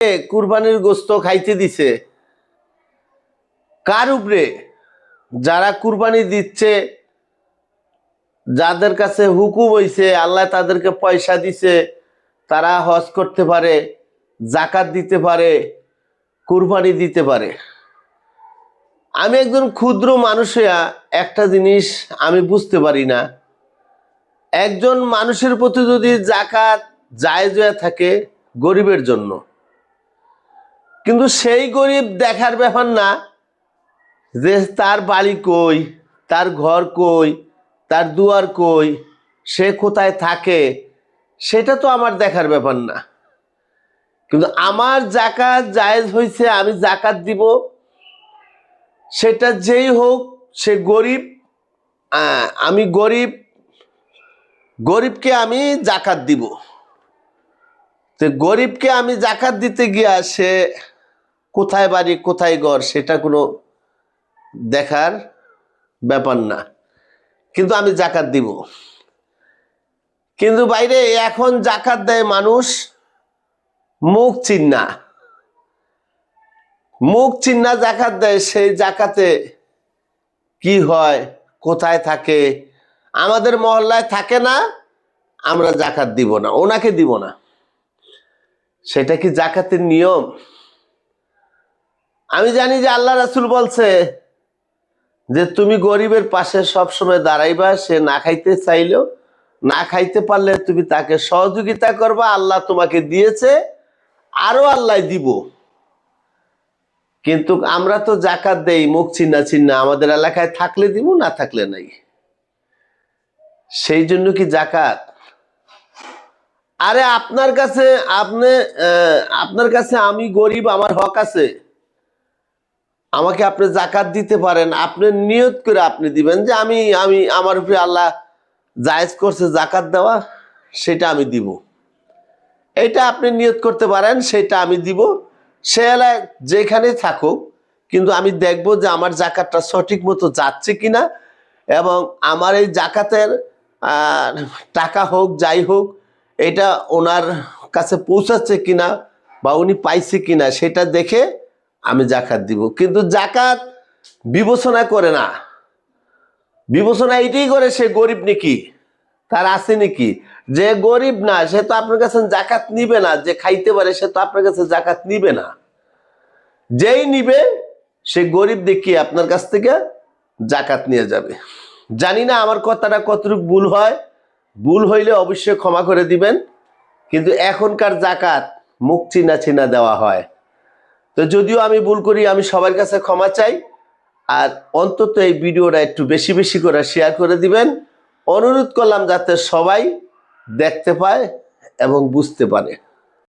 কুরবানির গোস্ত খাইতে দিছে কার উপরে? যারা কুরবানি দিচ্ছে, যাদের কাছে হুকুম হইছে, আল্লাহ তাদেরকে পয়সা দিছে, তারা হজ করতে পারে, জাকাত দিতে পারে, কুরবানি দিতে পারে। আমি একজন ক্ষুদ্র মানুষেরা একটা জিনিস আমি বুঝতে পারি না, একজন মানুষের প্রতি যদি জাকাত জায়েজ হয়ে থাকে গরিবের জন্য, কিন্তু সেই গরিব দেখার ব্যাপার না যে তার বাড়ি কই, তার ঘর কই, তার দুয়ার কই, সে কোথায় থাকে, সেটা তো আমার দেখার ব্যাপার না। কিন্তু আমার জাকাত জায়েজ হয়েছে, আমি জাকাত দিব, সেটা যেই হোক, সে গরিব, আমি গরিব, গরিবকে আমি জাকাত দিব। তো গরিবকে আমি জাকাত দিতে গিয়া সে কোথায় বাড়ি কোথায় ঘর সেটা কোনো দেখার ব্যাপার না, কিন্তু আমি জাকাত দিব। কিন্তু বাইরে এখন জাকাত দেয় মানুষ মুখ চিন্না, মুখ চিন্না জাকাত দেয়। সেই জাকাতে কি হয়, কোথায় থাকে, আমাদের মহল্লায় থাকে না, আমরা জাকাত দিব না, ওনাকে দিব না। সেটা কি জাকাতের নিয়ম? আমি জানি যে আল্লাহ রাসূল বলছে যে তুমি গরিবের পাশে সবসময় দাঁড়াইবা, সে না খাইতে চাইলেও, না খাইতে পারলে তুমি তাকে সহযোগিতা করবা, আল্লাহ তোমাকে দিয়েছে, আরো আল্লাহ দিব। কিন্তু আমরা তো জাকাত দেই মুখ চিন্না চিন্না, আমাদের এলাকায় থাকলে দিব, না থাকলে নাই। সেই জন্য কি জাকাত? আরে আপনার কাছে আপনার কাছে আমি গরিব, আমার হক আছে, আমাকে আপনি জাকাত দিতে পারেন। আপনি নিয়ত করে আপনি দিবেন যে আমি আমি আমার উপরে আল্লাহ জায়েজ করছে জাকাত দেওয়া, সেটা আমি দিব। এটা আপনি নিয়ত করতে পারেন, সেটা আমি দিব। সে এলাকায় যেখানে থাকুক, কিন্তু আমি দেখব যে আমার জাকাতটা সঠিক মতো যাচ্ছে কিনা, এবং আমার এই জাকাতের টাকা হোক যাই হোক, এটা ওনার কাছে পৌঁছাচ্ছে কিনা বা উনি পাইছে কিনা, সেটা দেখে আমি জাকাত দিব। কিন্তু জাকাত বিবেচনা করে না, বিবেচনা এটাই করে সে গরিব নাকি, তার আছে নাকি। যে গরিব না সে তো আপনার কাছে জাকাত নিবে না, যে খাইতে পারে সে তো আপনার কাছে জাকাত নিবে না। যেই নিবে সে গরিব দেখিয়ে আপনার কাছ থেকে জাকাত নিয়ে যাবে। জানি না আমার কথাটা কতটুকু ভুল হয়, ভুল হইলে অবশ্যই ক্ষমা করে দিবেন। কিন্তু এখনকার জাকাত মুখ চিনা চিনা দেওয়া হয়। তো যদিও আমি ভুল করি, আমি সবার কাছে ক্ষমা চাই। আর অন্তত এই ভিডিওটা একটু বেশি বেশি করে শেয়ার করে দিবেন, অনুরোধ করলাম যাতে সবাই দেখতে পায় এবং বুঝতে পারে।